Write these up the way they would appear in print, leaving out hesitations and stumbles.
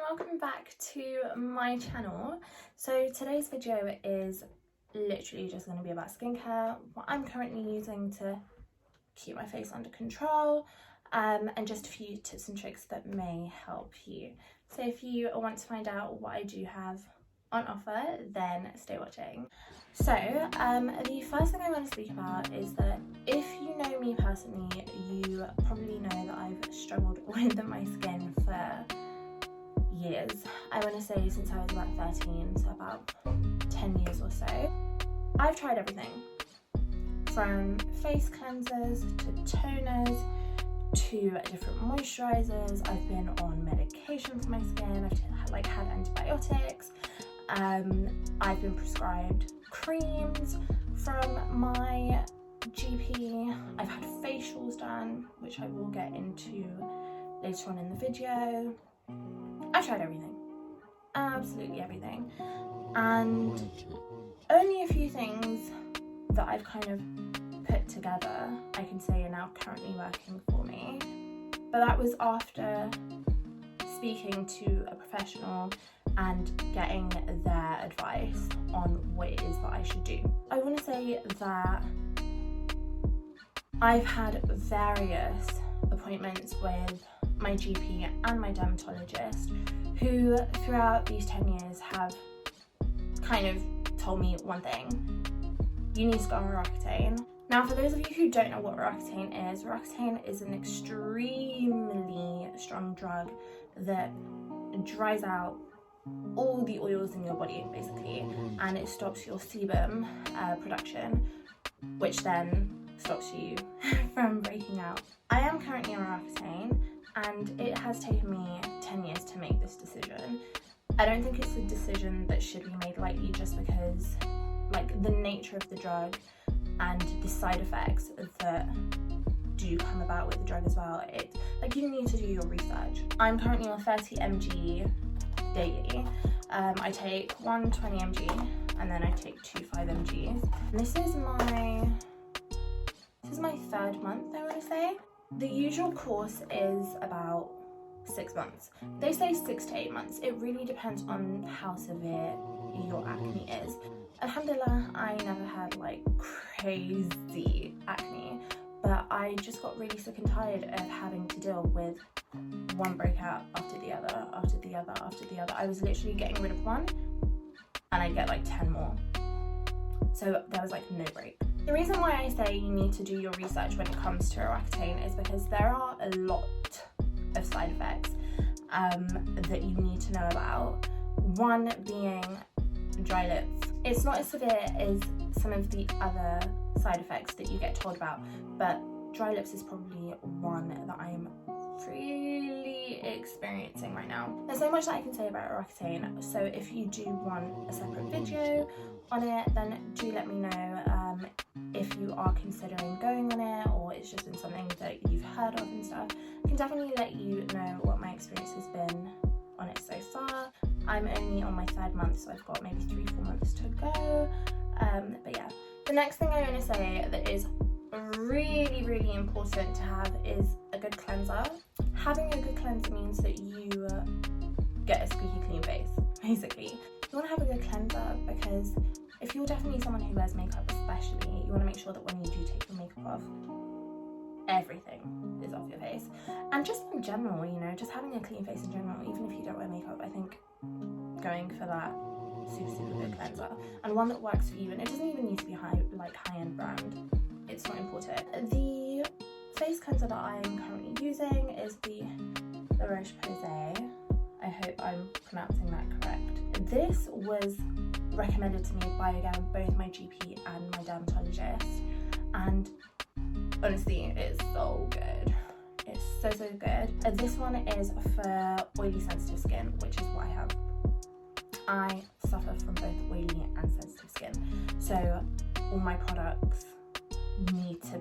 welcome back to my channel. So today's video is literally just going to be about skincare, what I'm currently using to keep my face under control, and just a few tips and tricks that may help you. So if you want to find out what I do have on offer, then stay watching. So the first thing I want to speak about is that if you know me personally, you probably know that I've struggled with my skin for years. I want to say since I was about 13, so about 10 years or so. I've tried everything from face cleansers to toners to different moisturisers. I've been on medication for my skin. I've had antibiotics. I've been prescribed creams from my GP. I've had facials done, which I will get into later on in the video. I've tried everything, absolutely everything, and only a few things that I've kind of put together I can say are now currently working for me, but that was after speaking to a professional and getting their advice on what it is that I should do. I want to say that I've had various appointments with my GP and my dermatologist who throughout these 10 years have kind of told me one thing: you need to go on Roaccutane. Now, for those of you who don't know what Roaccutane is an extremely strong drug that dries out all the oils in your body basically, and it stops your sebum production, which then stops you from breaking out. I am currently on Roaccutane and it has taken me 10 years to make this decision. I don't think it's a decision that should be made lightly, just because the nature of the drug and the side effects that do come about with the drug as well. You need to do your research. I'm currently on 30 mg daily. I take one 20 mg and then I take two 5 mgs. And this is my third month, I want to say. The usual course is about 6 months. They say 6 to 8 months. It really depends on how severe your acne is. Alhamdulillah, I never had crazy acne, but I just got really sick and tired of having to deal with one breakout after the other, after the other, after the other. I was literally getting rid of one and I'd get 10 more. So there was no break. The reason why I say you need to do your research when it comes to Roaccutane is because there are a lot of side effects that you need to know about. One being dry lips. It's not as severe as some of the other side effects that you get told about, but dry lips is probably one that I'm really experiencing right now. There's so much that I can say about Roaccutane, so if you do want a separate video on it, then do let me know if you are considering going on it, or it's just been something that you've heard of and stuff. I can definitely let you know what my experience has been on it so far. I'm only on my third month, so I've got maybe 3-4 months to go. But yeah, the next thing I want to say that is really important to have is a good cleanser. Having a good cleanser means that you get a squeaky clean face, basically. You want to have a good cleanser because if you're definitely someone who wears makeup especially, you want to make sure that when you do take your makeup off, everything is off your face. And just in general, just having a clean face in general, even if you don't wear makeup, I think going for that super good cleanser, and one that works for you, and it doesn't even need to be high-end brand. It's not important. The face cleanser that I'm currently using is the Roche-Posay. I hope I'm pronouncing that correct. This was recommended to me by both my GP and my dermatologist, and honestly, it's so good. It's so good. This one is for oily sensitive skin, which is what I have. I suffer from both oily and sensitive skin, so all my products need to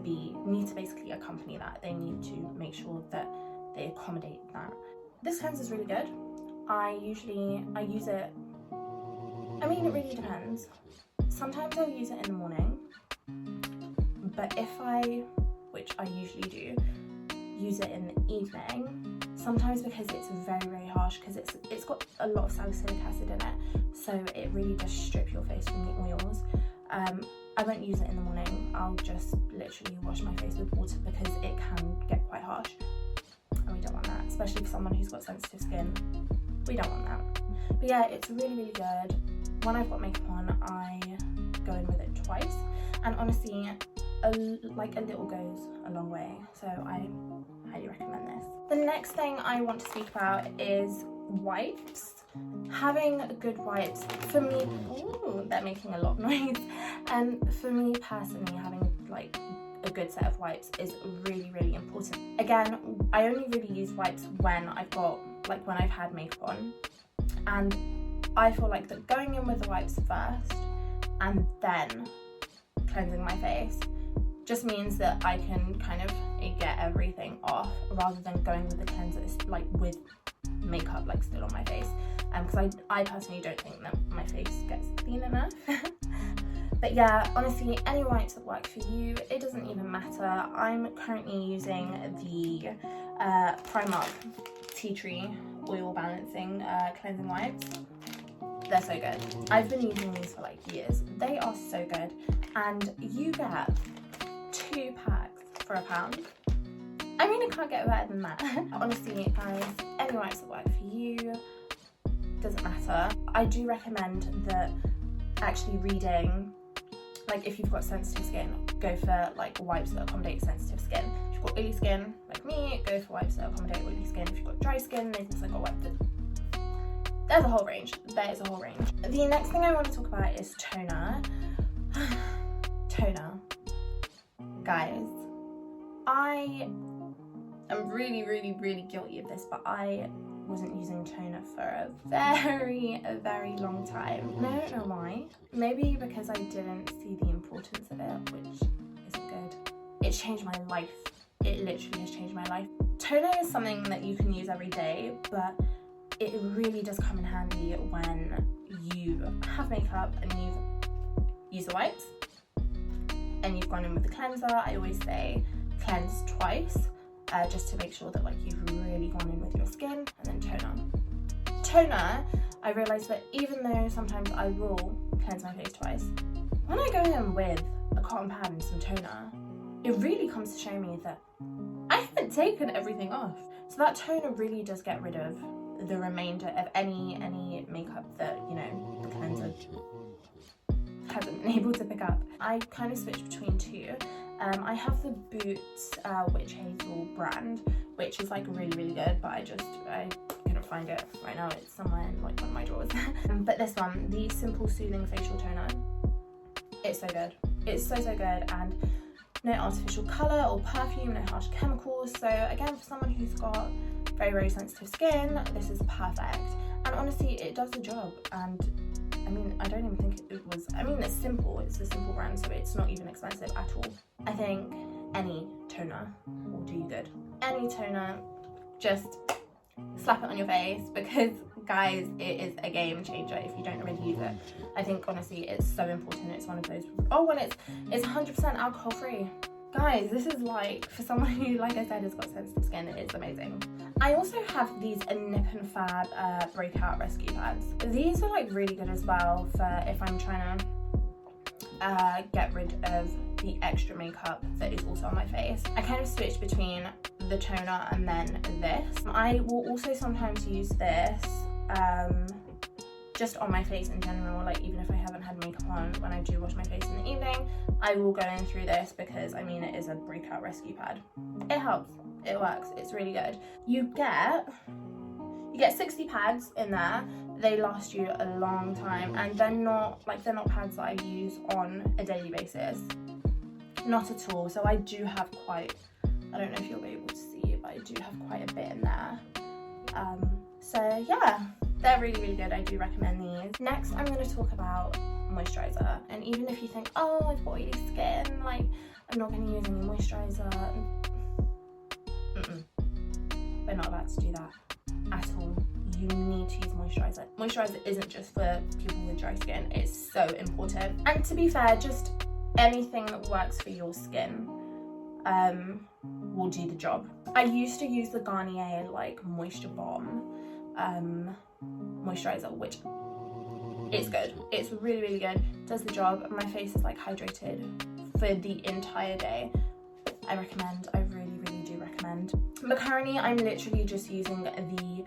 basically accompany that. They need to make sure that they accommodate that. This cleanser is really good. I use it, it really depends. Sometimes I'll use it in the morning, but which I usually do, use it in the evening. sometimes because it's very, very harsh, because it's got a lot of salicylic acid in it, so it really does strip your face from the oils. I won't use it in the morning. I'll just literally wash my face with water because it can get quite harsh, and we don't want that, especially for someone who's got sensitive skin. We don't want that. But yeah, it's really, really good. When I've got makeup on, I go in with it twice, and honestly, a little goes a long way, so I highly recommend this. The next thing I want to speak about is wipes. Having good wipes, for me, ooh, they're making a lot of noise, and for me personally, having like a good set of wipes is really, really important. Again, I only really use wipes when when I've had makeup on, and I feel like that going in with the wipes first and then cleansing my face just means that I can kind of get everything off, rather than going with the cleanser like with makeup like still on my face, because I personally don't think that my face gets clean enough. But yeah, honestly, any wipes that work for you, it doesn't even matter. I'm currently using the Primark Tea Tree Oil Balancing Cleansing Wipes. They're so good. I've been using these for like years. They are so good, and you get 2 packs for £1. I mean, it can't get better than that. Honestly, guys, any wipes that work for you, doesn't matter. I do recommend that actually reading, like if you've got sensitive skin, go for like wipes that accommodate sensitive skin. If you've got oily skin, like me, go for wipes that accommodate oily skin. If you've got dry skin, they've also got wipes that... There's a whole range. There is a whole range. The next thing I want to talk about is toner. Toner. Guys, I am really, really, really guilty of this, but I wasn't using toner for a very long time. And I don't know why. Maybe because I didn't see the importance of it, which isn't good. It's changed my life. It literally has changed my life. Toner is something that you can use every day, but it really does come in handy when you have makeup and you've used the wipes and you've gone in with the cleanser. I always say cleanse twice, just to make sure that like you've really gone in with your skin, and then toner. Toner, I realised that even though sometimes I will cleanse my face twice, when I go in with a cotton pad and some toner, it really comes to show me that I haven't taken everything off. So that toner really does get rid of the remainder of any makeup that, you know, the cleanser hasn't been able to pick up. I kind of switch between two. I have the Boots Witch Hazel brand, which is like really good, but I couldn't find it right now. It's somewhere in like one of my drawers. But this one, the Simple Soothing Facial Toner, it's so good. It's so good, and no artificial colour or perfume, no harsh chemicals. So again, for someone who's got very sensitive skin, this is perfect. And honestly, it does the job. And I mean, I don't even think it was, I mean, it's simple, it's a simple brand, so it's not even expensive at all. I think any toner will do you good. Any toner, just slap it on your face, because guys, it is a game changer if you don't already use it. I think honestly, it's so important. It's one of those, oh, when it's 100% alcohol free. Guys, this is like, for someone who, like I said, has got sensitive skin, it's amazing. I also have these Nip+Fab Breakout Rescue Pads. These are like really good as well for if I'm trying to get rid of the extra makeup that is also on my face. I kind of switch between the toner and then this. I will also sometimes use this just on my face in general, like even if I haven't had makeup on, when I do wash my face in the evening, I will go in through this because, I mean, it is a breakout rescue pad. It helps, it works, it's really good. You get 60 pads in there. They last you a long time, and they're not pads that I use on a daily basis. Not at all. So I do have quite, I don't know if you'll be able to see it, but I do have quite a bit in there. So yeah, they're really good. I do recommend these. Next, I'm going to talk about moisturiser. And even if you think, oh, I've got oily skin, like I'm not going to use any moisturiser, we're not about to do that at all. You need to use moisturiser. Moisturiser isn't just for people with dry skin, it's so important. And to be fair, just anything that works for your skin will do the job. I used to use the Garnier like Moisture Bomb moisturizer, which is good. It's really, really good. Does the job. My face is like hydrated for the entire day. I recommend. I really, really do recommend. But currently I'm literally just using the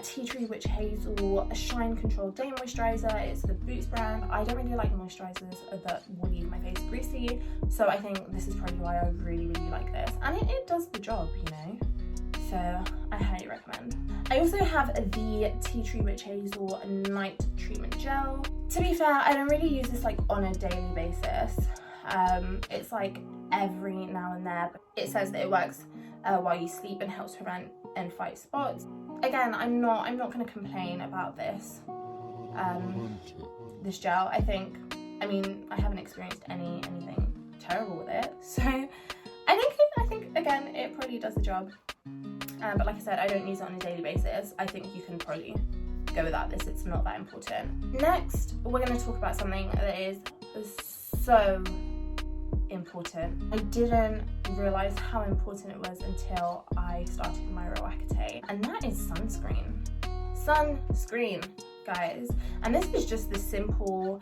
Tea Tree Witch Hazel Shine Control Day Moisturizer. It's the Boots brand. I don't really like moisturizers that will leave my face greasy, so I think this is probably why I really, really like this. And it does the job, you know, so I highly recommend. I also have the Tea Tree Witch Hazel Night Treatment Gel. To be fair, I don't really use this like on a daily basis. It's like every now and there. But it says that it works while you sleep and helps prevent and fight spots. Again, I'm not going to complain about this this gel. I mean, I haven't experienced anything terrible with it, so I think again it probably does the job. But like I said, I don't use it on a daily basis. I think you can probably go without this. It's not that important. Next, we're going to talk about something that is so important. I didn't realise how important it was until I started my Roche-Posay, and that is sunscreen. Sunscreen, guys. And this is just the simple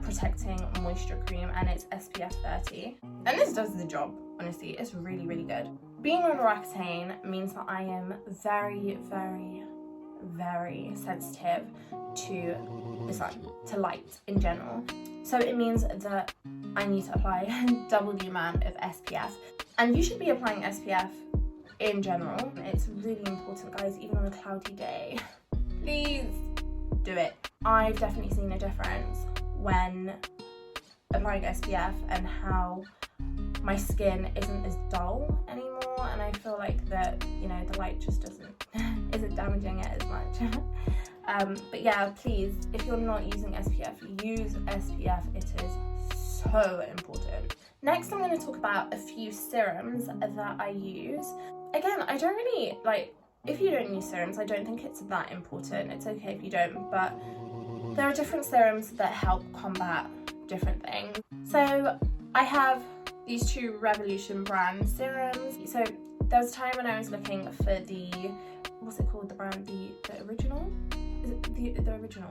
protecting moisture cream, and it's SPF 30. And this does the job, honestly. It's really, really good. Being on Roche-Posay means that I am very, very, very sensitive to the sun, to light in general. So it means that I need to apply double the amount of SPF. And you should be applying SPF in general. It's really important, guys, even on a cloudy day. Please do it. I've definitely seen a difference when applying SPF and how my skin isn't as dull anymore, and I feel like that, you know, the light just isn't damaging it as much. But yeah, please, if you're not using SPF, use SPF. It is so important. Next, I'm going to talk about a few serums that I use. Again, I don't really like, if you don't use serums, I don't think it's that important. It's okay if you don't, but there are different serums that help combat different things. So I have these two Revolution brand serums. So there was a time when I was looking for the, what's it called, the brand, the original? Is it the original?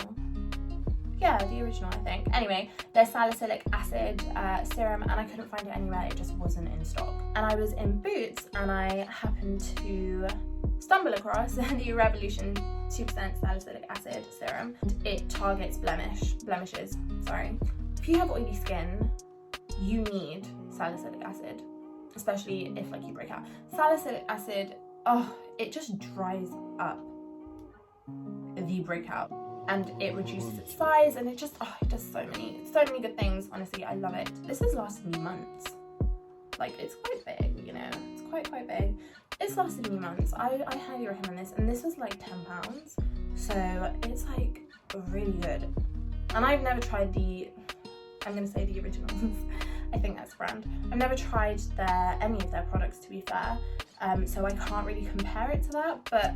Yeah, the original, I think. Anyway, their Salicylic acid serum, and I couldn't find it anywhere. It just wasn't in stock. And I was in Boots, and I happened to stumble across the Revolution 2% Salicylic acid serum. It targets blemishes. Sorry. If you have oily skin, you need salicylic acid, especially if like you break out. Salicylic acid, oh, it just dries up the breakout, and it reduces its size, and it just, oh, it does so many good things. Honestly, I love it. This has lasted me months. Like, it's quite big, you know, it's quite big. It's lasted me months. I highly recommend this, and this was like £10, so it's like really good. And I've never tried I'm gonna say the originals. I think that's the brand. I've never tried any of their products, to be fair, so I can't really compare it to that, but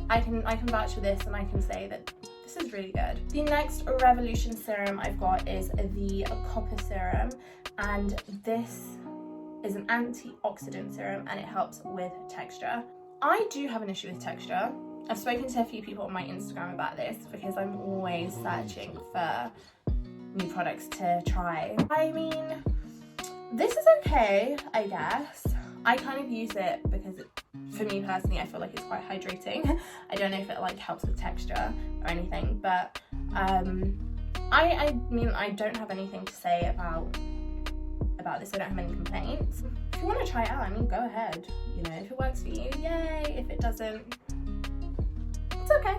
I can vouch for this, and I can say that this is really good. The next Revolution serum I've got is the Copper Serum, and this is an antioxidant serum, and it helps with texture. I do have an issue with texture. I've spoken to a few people on my Instagram about this because I'm always searching for new products to try. I mean, this is okay, I guess. I kind of use it because for me personally, I feel like it's quite hydrating. I don't know if it like helps with texture or anything, but I mean, I don't have anything to say about this. I don't have any complaints. If you want to try it out, I mean, go ahead. You know, if it works for you, yay. If it doesn't, it's okay.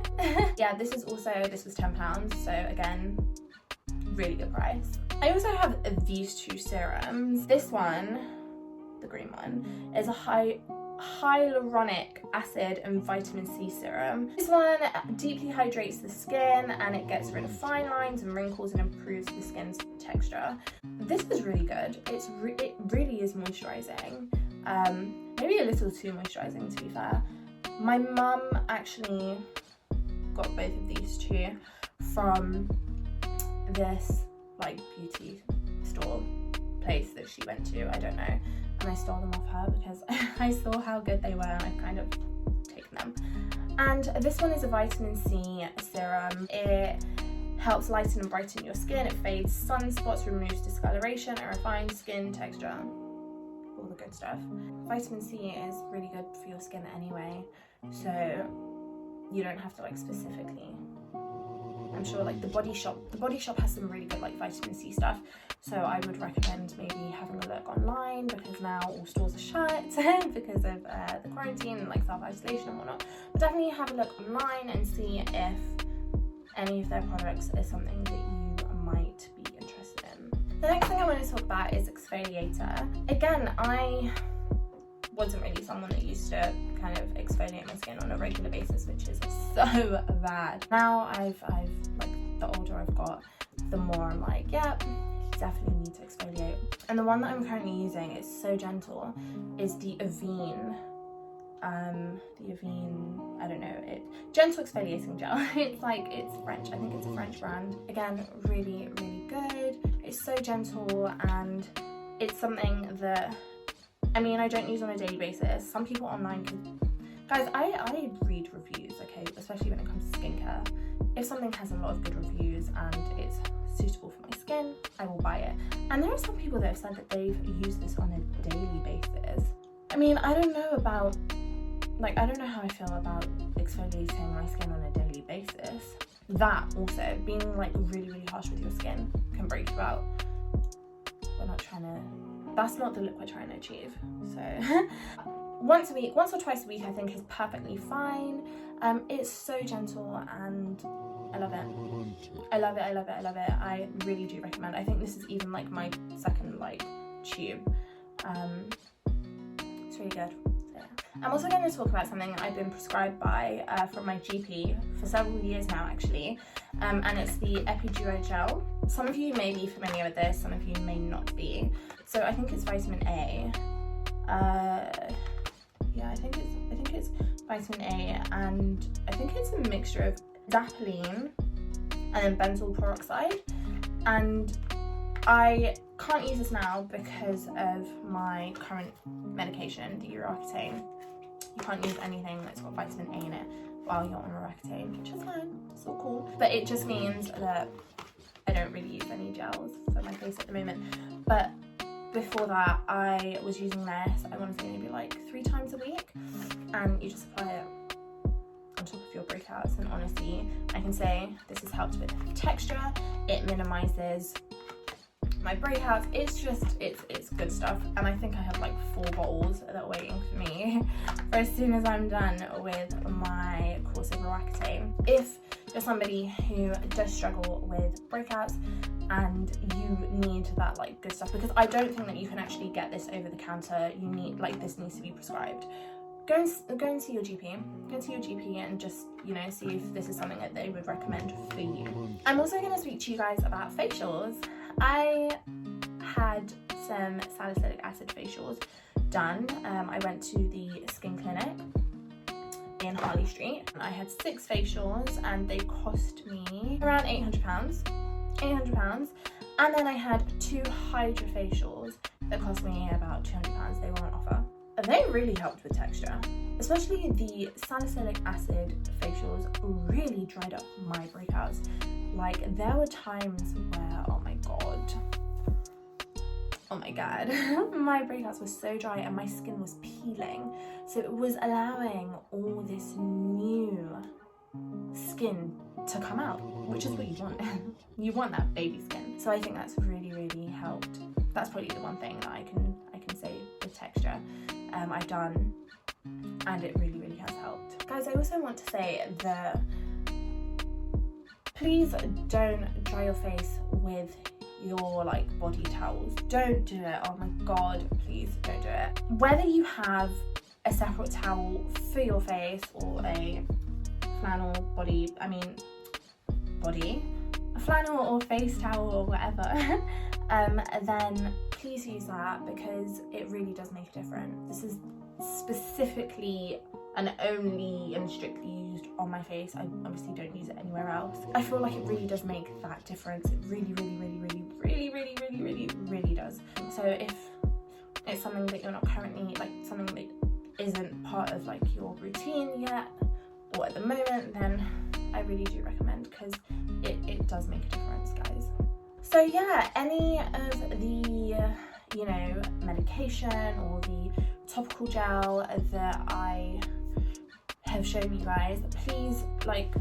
Yeah, this was £10, so again, really good price. I also have these two serums. This one, the green one, is a hyaluronic acid and vitamin C serum. This one deeply hydrates the skin, and it gets rid of fine lines and wrinkles and improves the skin's texture. This is really good. It really is moisturizing. Maybe a little too moisturizing, to be fair. My mum actually got both of these two from this like beauty store place that she went to, I don't know, and I stole them off her because I saw how good they were and I've kind of taken them. And this one is a vitamin C serum. It helps lighten and brighten your skin. It fades sunspots, removes discoloration, and refines skin texture. All the good stuff. Vitamin C is really good for your skin anyway, so you don't have to like specifically. I'm sure like the Body Shop has some really good like vitamin C stuff, so I would recommend maybe having a look online, because now all stores are shut because of the quarantine and like self-isolation and whatnot. But definitely have a look online and see if any of their products is something that you might be interested in. The next thing I want to talk about is exfoliator. Again, I wasn't really someone that used to kind of exfoliate my skin on a regular basis, which is so bad. Now I've like, the older I've got, the more I'm like, yep, definitely need to exfoliate. And the one that I'm currently using is so gentle, is the Avene, I don't know, gentle exfoliating gel. It's French, I think it's a French brand. Again, really, really good. It's so gentle, and it's something that, I mean, I don't use on a daily basis. Some people online can, guys, I read reviews, okay, especially when it comes to skincare. If something has a lot of good reviews and it's suitable for my skin, I will buy it. And there are some people that have said that they've used this on a daily basis. I mean, I don't know about, like, I don't know how I feel about exfoliating my skin on a daily basis. That also, being like really, really harsh with your skin can break you out. We're not trying to, that's not the look we're trying to achieve. So once or twice a week I think is perfectly fine. It's so gentle and I love it. I love it, I love it, I love it. I really do recommend. I think this is even like my second like tube. It's really good. So, yeah. I'm also going to talk about something that I've been prescribed by from my GP for several years now actually, and it's the Epiduo gel. Some of you may be familiar with this, some of you may not be. So I think it's vitamin A. Yeah, I think it's vitamin A, and I think it's a mixture of dapiline and then benzoyl peroxide. And I can't use this now because of my current medication, the Roche-Posay. You can't use anything that's got vitamin A in it while you're on Roche-Posay, which is fine, it's all cool. But it just means that I don't really use any gels for my face at the moment. But before that, I was using this, I want to say maybe like 3 times a week, and you just apply it on top of your breakouts, and honestly, I can say this has helped with texture, it minimizes my breakouts, it's good stuff. And I think I have like 4 bottles that are waiting for me for as soon as I'm done with my course of Roche-Posay. If you're somebody who does struggle with breakouts and you need that like good stuff, because I don't think that you can actually get this over the counter, you need, like, this needs to be prescribed. Go and see your GP. Go and see your GP and just, you know, see if this is something that they would recommend for you. I'm also going to speak to you guys about facials. I had some salicylic acid facials done. I went to the skin clinic in Harley Street. I had 6 facials and they cost me around £800. And then I had 2 hydra facials that cost me about £200. They were on offer. They really helped with texture, especially the salicylic acid facials really dried up my breakouts. Like, there were times where, oh my god, my breakouts were so dry and my skin was peeling, so it was allowing all this new skin to come out, which is what you want. You want that baby skin. So I think that's really, really helped. That's probably the one thing that I can say with texture I've done, and it really, really has helped. Guys, I also want to say that please don't dry your face with your like body towels. Don't do it. Oh my god, please don't do it. Whether you have a separate towel for your face or a flannel a flannel or face towel or whatever, then please use that, because it really does make a difference. This is specifically and only and strictly used on my face. I obviously don't use it anywhere else. I feel like it really does make that difference. It really does. So if it's something that you're not currently, like something that isn't part of like your routine yet or at the moment, then I really do recommend, because it does make a difference, guys. So yeah, any of the, you know, medication or the topical gel that I have shown you guys, please, like,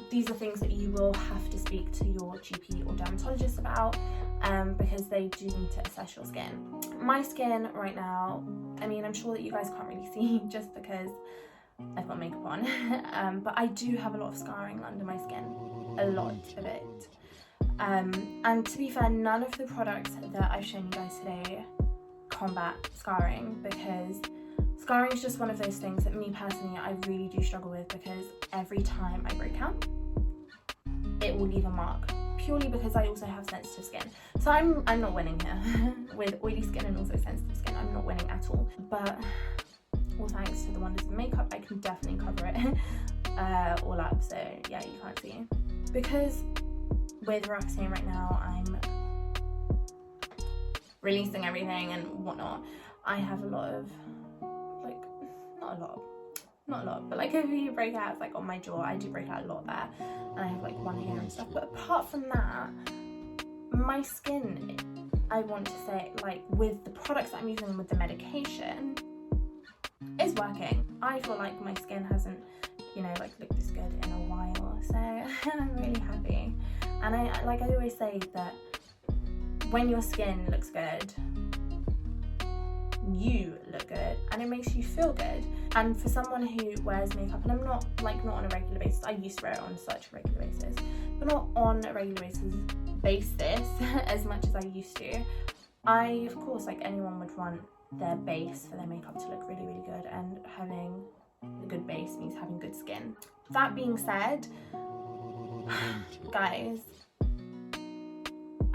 these are things that you will have to speak to your GP or dermatologist about, because they do need to assess your skin. My skin right now, I mean, I'm sure that you guys can't really see just because I've got makeup on, but I do have a lot of scarring under my skin, a lot of it. And to be fair, none of the products that I've shown you guys today combat scarring, because scarring is just one of those things that me personally, I really do struggle with, because every time I break out, it will leave a mark, purely because I also have sensitive skin. So I'm not winning here with oily skin and also sensitive skin. I'm not winning at all, but all thanks to the wonders of makeup, I can definitely cover it all up, so yeah, you can't see. Because with Roche-Posay right now, I'm releasing everything and whatnot, I have a lot of, like, not a lot, but like a few breakouts like on my jaw. I do break out a lot there, and I have like one here and stuff, but apart from that, my skin, I want to say, like, with the products that I'm using, with the medication, is working. I feel like my skin hasn't, you know, like looked this good in a while, so I'm really happy. And I always say that when your skin looks good, you look good, and it makes you feel good. And for someone who wears makeup, and I'm not on a regular basis, I used to wear it on such a regular basis, but not on a regular basis as much as I used to, I, of course, like anyone, would want their base for their makeup to look really, really good, and having a good base means having good skin. That being said, guys,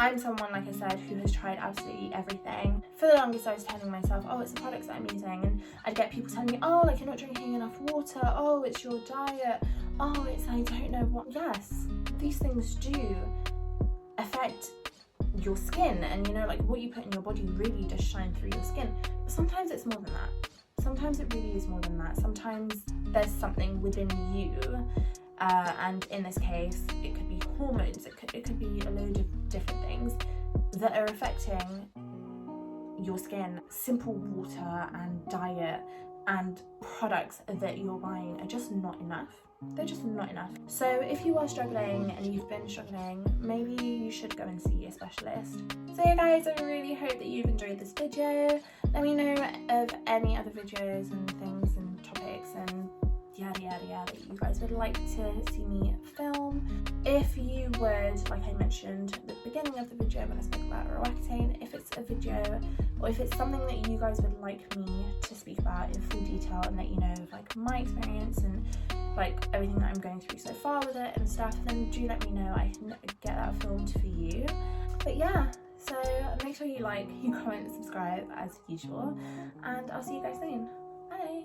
I'm someone, like I said, who has tried absolutely everything. For the longest, I was telling myself, oh, it's the products that I'm using, and I'd get people telling me, oh, like, you're not drinking enough water, oh, it's your diet, oh, it's I don't know what. Yes, these things do affect your skin, and you know, like, what you put in your body really does shine through your skin. But sometimes it's more than that. Sometimes it really is more than that. Sometimes there's something within you, and in this case, it could be hormones, it could be a load of different things that are affecting your skin. Simple water and diet and products that you're buying are just not enough. They're just not enough. So if you are struggling and you've been struggling, maybe you should go and see a specialist. So yeah, guys, I really hope that you've enjoyed this video. Let me know of any other videos and things and topics and yada yada yada that you guys would like to see me film. If you would, like I mentioned at the beginning of the video when I spoke about Roaccutane, if it's a video or if it's something that you guys would like me to speak about in full detail and let you know of like my experience and like everything that I'm going through so far with it and stuff, then do let me know. I can get that filmed for you. But yeah, so make sure you like, you comment, subscribe as usual, and I'll see you guys soon. Bye.